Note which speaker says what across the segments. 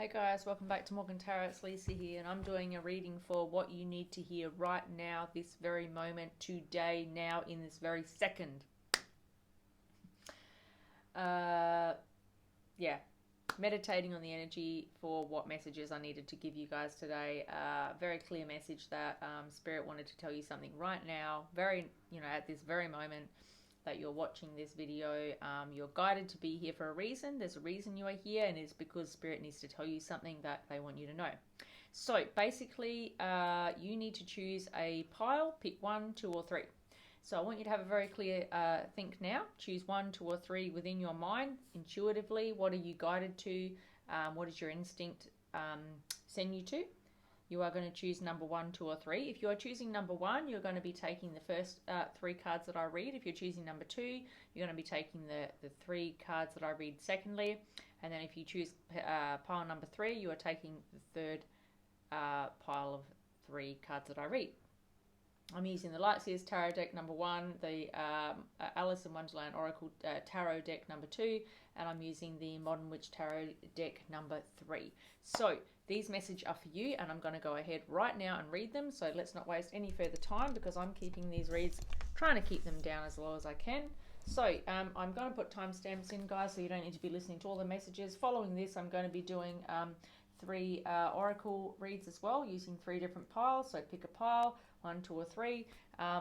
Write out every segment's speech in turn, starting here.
Speaker 1: Hey guys, welcome back to Morgan Tarot. It's Lisa here, and I'm doing a reading for what you need to hear right now, this very moment, today, now, in this very second. Meditating on the energy for what messages I needed to give you guys today. Very clear message that Spirit wanted to tell you something right now, at this very moment that you're watching this video. You're guided to be here for a reason. There's a reason you are here, and it's because Spirit needs to tell you something that they want you to know. So basically, you need to choose a pile, pick 1, 2, or 3. So I want you to have a very clear think now. Choose 1, 2, or 3 within your mind, intuitively. What are you guided to? What does your instinct send you to? You are going to choose number 1, 2, or 3. If you are choosing number 1, you're going to be taking the first 3 cards that I read. If you're choosing number 2, you're going to be taking the 3 cards that I read secondly. And then if you choose pile number 3, you are taking the third pile of 3 cards that I read. I'm using the Light Seers Tarot deck number 1, the Alice in Wonderland Oracle Tarot deck number 2, and I'm using the Modern Witch Tarot deck number 3. So these messages are for you, and I'm going to go ahead right now and read them. So let's not waste any further time, because I'm keeping these reads, trying to keep them down as low as I can. So I'm going to put timestamps in, guys, so you don't need to be listening to all the messages. Following this, I'm going to be doing 3 oracle reads as well, using 3 different piles. So pick a pile, 1, 2, or 3.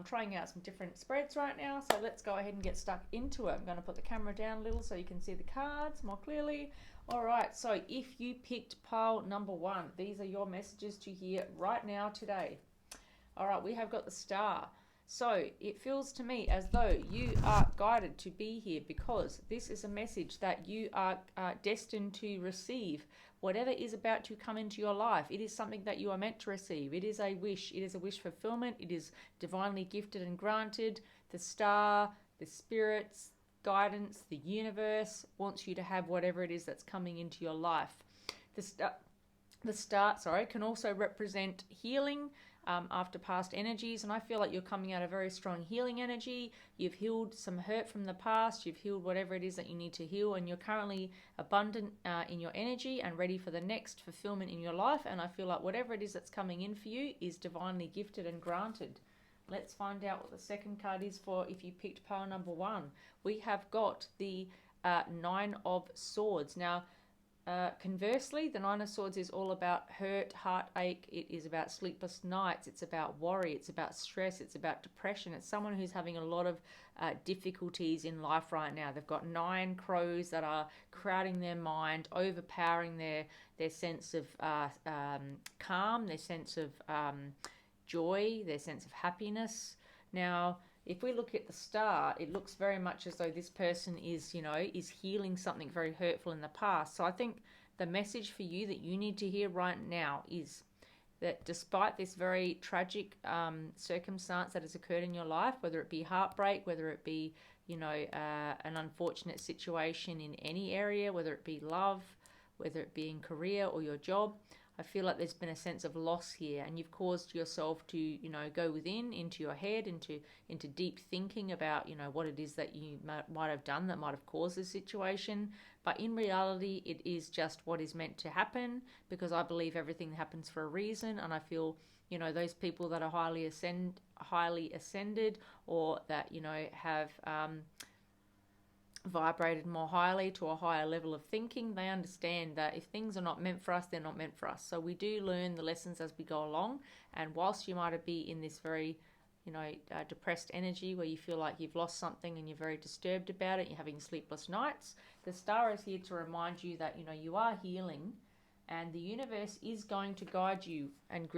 Speaker 1: Trying out some different spreads right now, so let's go ahead and get stuck into it. I'm going to put the camera down a little so you can see the cards more clearly. Alright, so if you picked pile number 1, these are your messages to hear right now today. Alright, we have got the Star. So it feels to me as though you are guided to be here, because this is a message that you are destined to receive. Whatever is about to come into your life, it is something that you are meant to receive. It is a wish. It is a wish fulfillment. It is divinely gifted and granted. The Star, the spirits, guidance, the universe wants you to have whatever it is that's coming into your life. The star can also represent healing after past energies, and I feel like you're coming out of very strong healing energy. You've healed some hurt from the past. You've healed whatever it is that you need to heal, and you're currently abundant in your energy and ready for the next fulfillment in your life. And I feel like whatever it is that's coming in for you is divinely gifted and granted. Let's find out what the second card is for if you picked pile number 1. We have got the 9 of Swords. Now, conversely, the 9 of Swords is all about hurt, heartache. It is about sleepless nights. It's about worry. It's about stress. It's about depression. It's someone who's having a lot of difficulties in life right now. They've got 9 crows that are crowding their mind, overpowering their sense of calm, their sense of joy, their sense of happiness. Now, if we look at the Star, it looks very much as though this person is healing something very hurtful in the past. So I think the message for you that you need to hear right now is that despite this very tragic circumstance that has occurred in your life, whether it be heartbreak, whether it be, an unfortunate situation in any area, whether it be love, whether it be in career or your job, I feel like there's been a sense of loss here, and you've caused yourself to, go within, into your head, into deep thinking about, what it is that you might have done that might have caused this situation. But in reality, it is just what is meant to happen, because I believe everything happens for a reason. And I feel, those people that are highly ascended, or that, have vibrated more highly to a higher level of thinking, they understand that if things are not meant for us, they're not meant for us. So we do learn the lessons as we go along, and whilst you might be in this very depressed energy where you feel like you've lost something and you're very disturbed about it, you're having sleepless nights, the Star is here to remind you that you are healing, and the universe is going to guide you and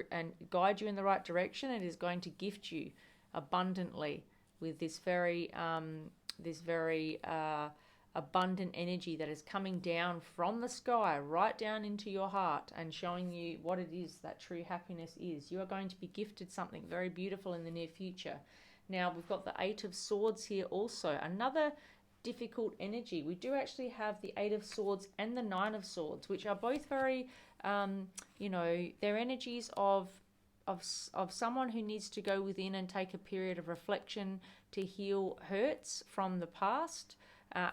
Speaker 1: guide you in the right direction. It is going to gift you abundantly with this very abundant energy that is coming down from the sky right down into your heart and showing you what it is that true happiness is. You are going to be gifted something very beautiful in the near future. Now, we've got the 8 of Swords here also, another difficult energy. We do actually have the 8 of Swords and the 9 of Swords, which are both very, they're energies of someone who needs to go within and take a period of reflection to heal hurts from the past.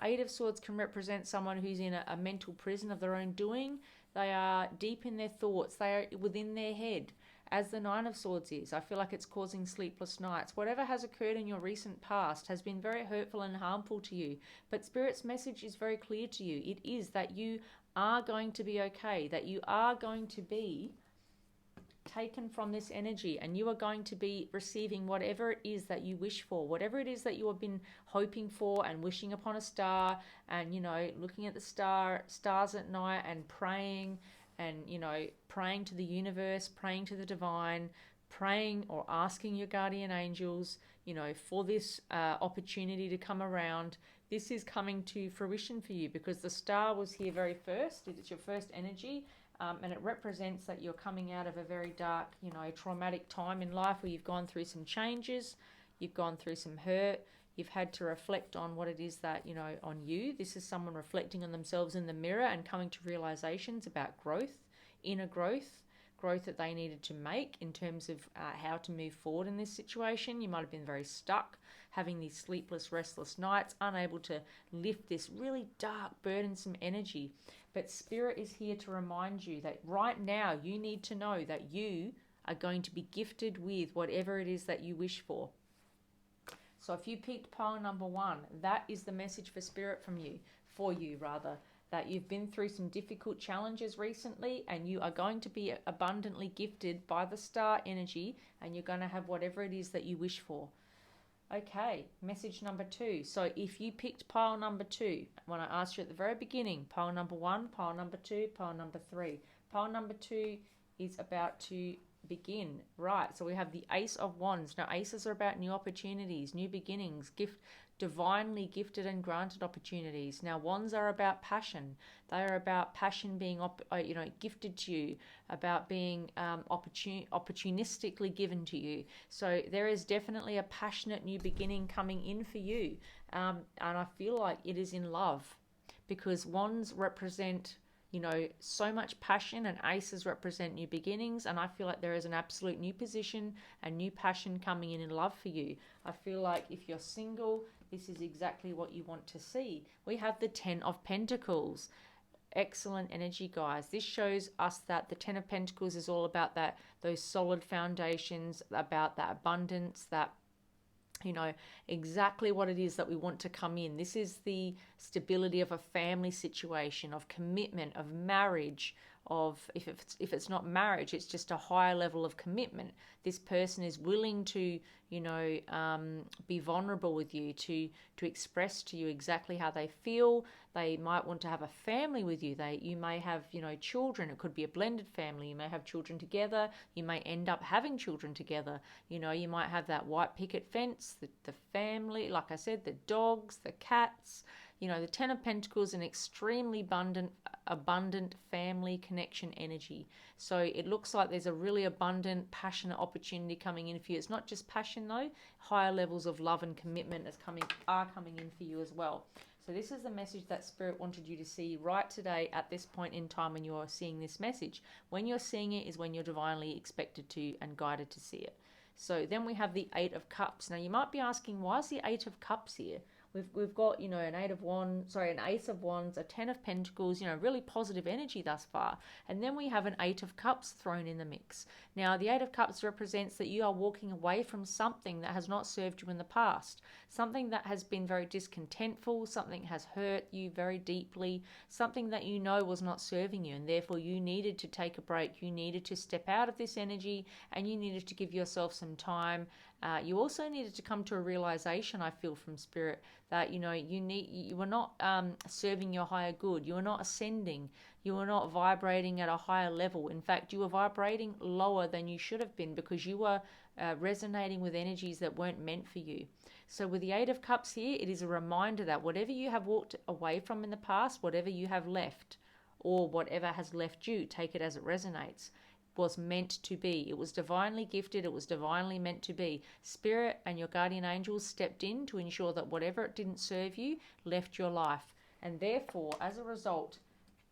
Speaker 1: Eight of Swords can represent someone who's in a mental prison of their own doing. They are deep in their thoughts. They are within their head, as the Nine of Swords is. I feel like it's causing sleepless nights. Whatever has occurred in your recent past has been very hurtful and harmful to you. But Spirit's message is very clear to you. It is that you are going to be okay, that you are going to be taken from this energy, and you are going to be receiving whatever it is that you wish for, whatever it is that you have been hoping for and wishing upon a star, and looking at the stars at night and praying, and praying to the universe, praying to the divine, praying or asking your guardian angels for this opportunity to come around. This is coming to fruition for you because the star was here very first. It's your first energy. And it represents that you're coming out of a very dark, traumatic time in life where you've gone through some changes, you've gone through some hurt, you've had to reflect on what it is that, on you. This is someone reflecting on themselves in the mirror and coming to realizations about growth, inner growth that they needed to make in terms of how to move forward in this situation. You might have been very stuck, having these sleepless, restless nights, unable to lift this really dark, burdensome energy. But Spirit is here to remind you that right now you need to know that you are going to be gifted with whatever it is that you wish for. So if you picked pile number 1, that is the message for Spirit for you, that you've been through some difficult challenges recently and you are going to be abundantly gifted by the star energy, and you're going to have whatever it is that you wish for. Okay, message number 2. So if you picked pile number 2, when I asked you at the very beginning, pile number 1, pile number 2, pile number 3. Pile number 2 is about to begin. Right, so we have the Ace of Wands. Now, aces are about new opportunities, new beginnings, divinely gifted and granted opportunities. Now, wands are about passion. They are about passion being gifted to you, about being opportunistically given to you. So there is definitely a passionate new beginning coming in for you, and I feel like it is in love, because wands represent so much passion, and aces represent new beginnings, and I feel like there is an absolute new position and new passion coming in love for you. I feel like if you're single, this is exactly what you want to see. We have the 10 of Pentacles. Excellent energy, guys. This shows us that the 10 of Pentacles is all about those solid foundations, about that abundance, that exactly what it is that we want to come in. This is the stability of a family situation, of commitment, of marriage, of if it's not marriage, it's just a higher level of commitment. This person is willing to be vulnerable with you, to express to you exactly how they feel. They might want to have a family with you. You may have children. It could be a blended family. You may have children together. You may end up having children together. You might have that white picket fence, the family, like I said, the dogs, the cats. The 10 of Pentacles, an extremely abundant family connection energy. So it looks like there's a really abundant, passionate opportunity coming in for you. It's not just passion though. Higher levels of love and commitment are coming in for you as well. So this is the message that Spirit wanted you to see right today at this point in time when you're seeing this message. When you're seeing it is when you're divinely expected to and guided to see it. So then we have the 8 of Cups. Now you might be asking, why is the 8 of Cups here? We've got, an Ace of Wands, a 10 of Pentacles, really positive energy thus far. And then we have an 8 of Cups thrown in the mix. Now, the 8 of Cups represents that you are walking away from something that has not served you in the past, something that has been very discontentful, something has hurt you very deeply, something that was not serving you, and therefore you needed to take a break. You needed to step out of this energy, and you needed to give yourself some time. You also needed to come to a realization, I feel, from Spirit, that you were not serving your higher good. You were not ascending. You were not vibrating at a higher level. In fact, you were vibrating lower than you should have been, because you were resonating with energies that weren't meant for you. So with the 8 of Cups here, it is a reminder that whatever you have walked away from in the past, whatever you have left, or whatever has left you, take it as it resonates, was meant to be. It was divinely gifted. It was divinely meant to be. Spirit and your guardian angels stepped in to ensure that whatever it didn't serve you left your life. And therefore, as a result,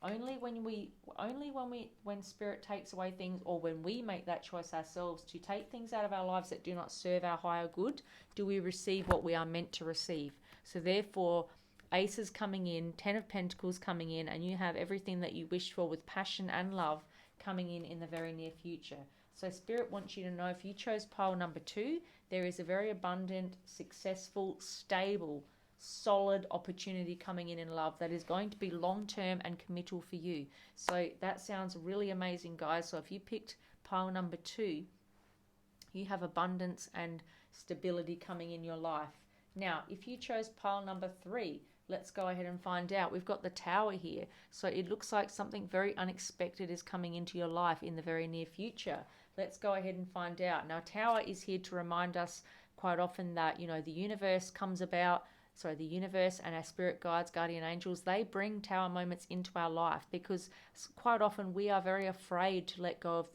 Speaker 1: only when Spirit takes away things, or when we make that choice ourselves to take things out of our lives that do not serve our higher good, do we receive what we are meant to receive. So therefore, aces coming in, 10 of pentacles coming in, and you have everything that you wished for with passion and love coming in the very near future. So Spirit wants you to know, if you chose pile number 2, there is a very abundant, successful, stable, solid opportunity coming in love that is going to be long-term and committal for you. So that sounds really amazing, guys. So if you picked pile number 2, you have abundance and stability coming in your life. Now, if you chose pile number 3, let's go ahead and find out. We've got the Tower here. So it looks like something very unexpected is coming into your life in the very near future. Let's go ahead and find out. Now, Tower is here to remind us quite often that, the universe comes about. So the universe and our spirit guides, guardian angels, they bring Tower moments into our life because quite often we are very afraid to let go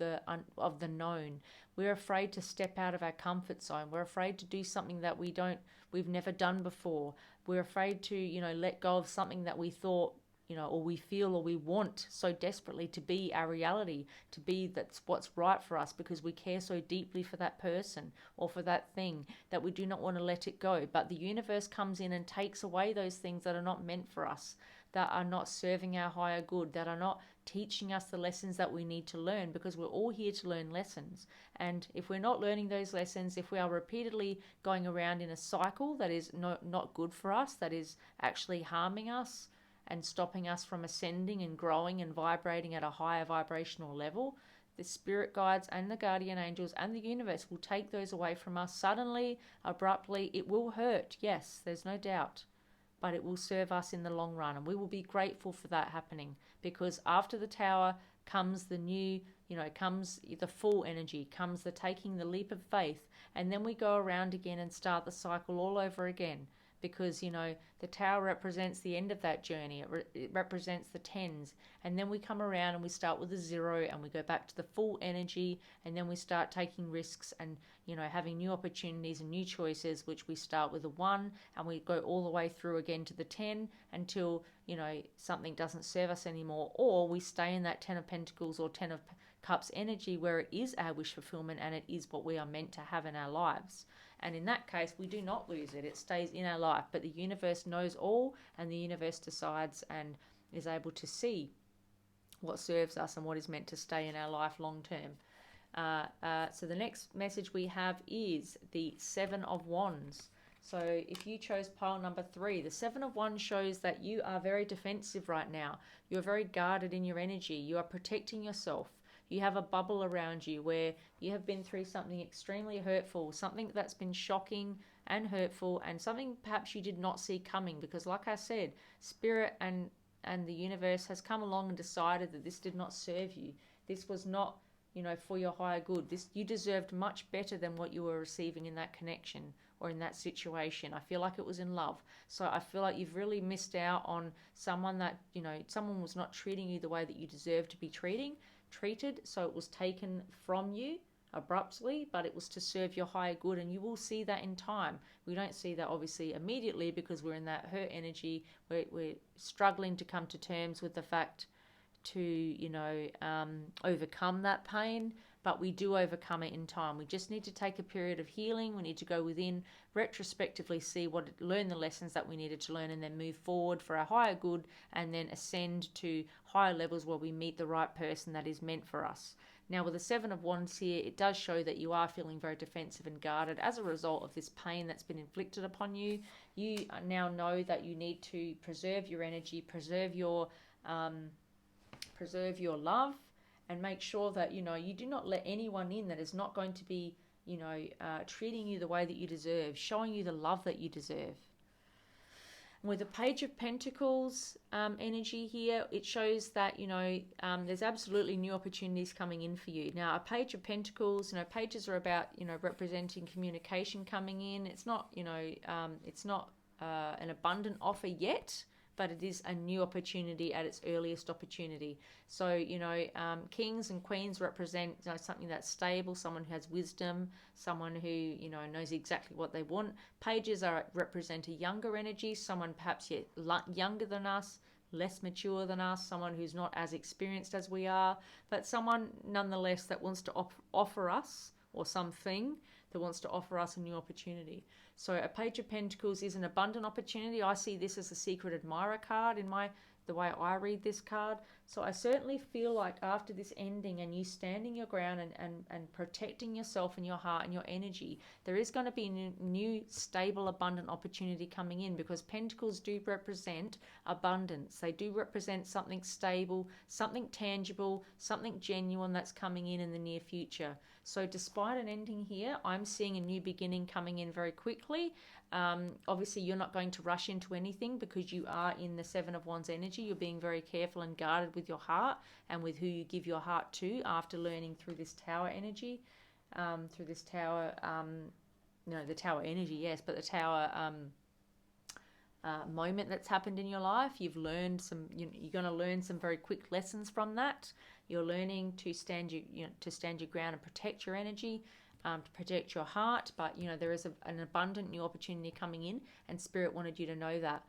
Speaker 1: of the known. We're afraid to step out of our comfort zone. We're afraid to do something that we've never done before. We're afraid to, let go of something that we thought, or we feel or we want so desperately to be our reality, to be that's what's right for us, because we care so deeply for that person or for that thing that we do not want to let it go. But the universe comes in and takes away those things that are not meant for us, that are not serving our higher good, that are not teaching us the lessons that we need to learn, because we're all here to learn lessons. And if we're not learning those lessons, if we are repeatedly going around in a cycle that is not good for us, that is actually harming us and stopping us from ascending and growing and vibrating at a higher vibrational level, the spirit guides and the guardian angels and the universe will take those away from us suddenly, abruptly. It will hurt, yes, there's no doubt, but it will serve us in the long run, and we will be grateful for that happening, because after the Tower comes the new, comes the full energy, comes the taking the leap of faith, and then we go around again and start the cycle all over again. Because, the Tower represents the end of that journey. It represents the tens. And then we come around and we start with a 0 and we go back to the full energy. And then we start taking risks and, having new opportunities and new choices, which we start with a 1 and we go all the way through again to the 10 until, something doesn't serve us anymore. Or we stay in that 10 of Pentacles or 10 of Cups energy where it is our wish fulfillment and it is what we are meant to have in our lives. And in that case, we do not lose it. It stays in our life. But the universe knows all, and the universe decides and is able to see what serves us and what is meant to stay in our life long term. So the next message we have is the 7 of Wands. So if you chose pile number 3, the 7 of Wands shows that you are very defensive right now. You're very guarded in your energy. You are protecting yourself. You have a bubble around you where you have been through something extremely hurtful, something that's been shocking and hurtful, and something perhaps you did not see coming, because like I said, spirit and the universe has come along and decided that this did not serve you. This was not, for your higher good. You deserved much better than what you were receiving in that connection or in that situation. I feel like it was in love. So I feel like you've really missed out on someone that, someone was not treating you the way that you deserve to be treated, so it was taken from you abruptly, but it was to serve your higher good, and you will see that in time. We don't see that obviously immediately because we're in that hurt energy. We're struggling to come to terms with the fact to overcome that pain, but we do overcome it in time. We just need to take a period of healing. We need to go within, retrospectively learn the lessons that we needed to learn, and then move forward for our higher good, and then ascend to higher levels where we meet the right person that is meant for us. Now with the 7 of Wands here, it does show that you are feeling very defensive and guarded as a result of this pain that's been inflicted upon you. You now know that you need to preserve your energy, preserve your love, and make sure that you do not let anyone in that is not going to be treating you the way that you deserve, showing you the love that you deserve. And with the Page of Pentacles energy here, it shows that there's absolutely new opportunities coming in for you. Now a Page of Pentacles, pages are about representing communication coming in. It's not an abundant offer yet, but it is a new opportunity at its earliest opportunity. So, kings and queens represent something that's stable, someone who has wisdom, someone who, knows exactly what they want. Pages represent a younger energy, someone perhaps yet younger than us, less mature than us, someone who's not as experienced as we are, but someone nonetheless that wants to offer us or something that wants to offer us a new opportunity. So a Page of Pentacles is an abundant opportunity. I see this as a secret admirer card in the way I read this card. So I certainly feel like after this ending and you standing your ground and protecting yourself and your heart and your energy, there is going to be a new stable, abundant opportunity coming in, because Pentacles do represent abundance. They do represent something stable, something tangible, something genuine that's coming in the near future. So despite an ending here, I'm seeing a new beginning coming in very quickly. Obviously, you're not going to rush into anything because you are in the Seven of Wands energy. You're being very careful and guarded with your heart and with who you give your heart to after learning through this Tower energy, through this Tower, the Tower energy, yes, but the Tower moment that's happened in your life. You've learned you're going to learn some very quick lessons from that. You're learning to stand your ground and protect your energy, to protect your heart. But there is an abundant new opportunity coming in, and Spirit wanted you to know that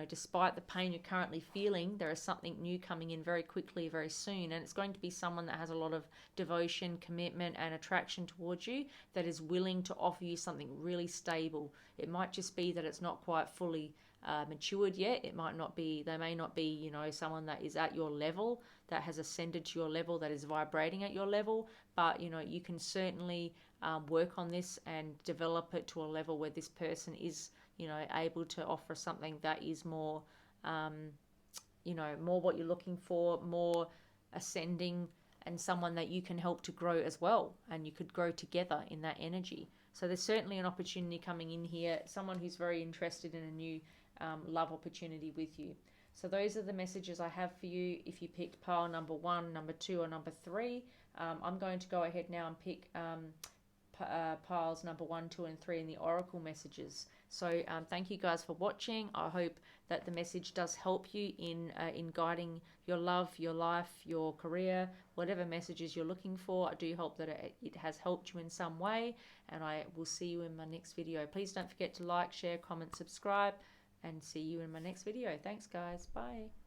Speaker 1: despite the pain you're currently feeling, there is something new coming in very quickly, very soon, and it's going to be someone that has a lot of devotion, commitment, and attraction towards you, that is willing to offer you something really stable. It might just be that it's not quite fully matured yet. It might not be, they may not be, someone that is at your level, that has ascended to your level, that is vibrating at your level, but you can certainly work on this and develop it to a level where this person is able to offer something that is more more what you're looking for, more ascending, and someone that you can help to grow as well, and you could grow together in that energy. So there's certainly an opportunity coming in here, someone who's very interested in a new love opportunity with you. So those are the messages I have for you. If you picked pile number 1, number 2, or number 3, I'm going to go ahead now and pick piles number 1, 2, and 3 in the oracle messages. So thank you guys for watching. I hope that the message does help you in guiding your love, your life, your career, whatever messages you're looking for. I do hope that it has helped you in some way, and I will see you in my next video. Please don't forget to like, share, comment, subscribe, and see you in my next video. Thanks guys. Bye.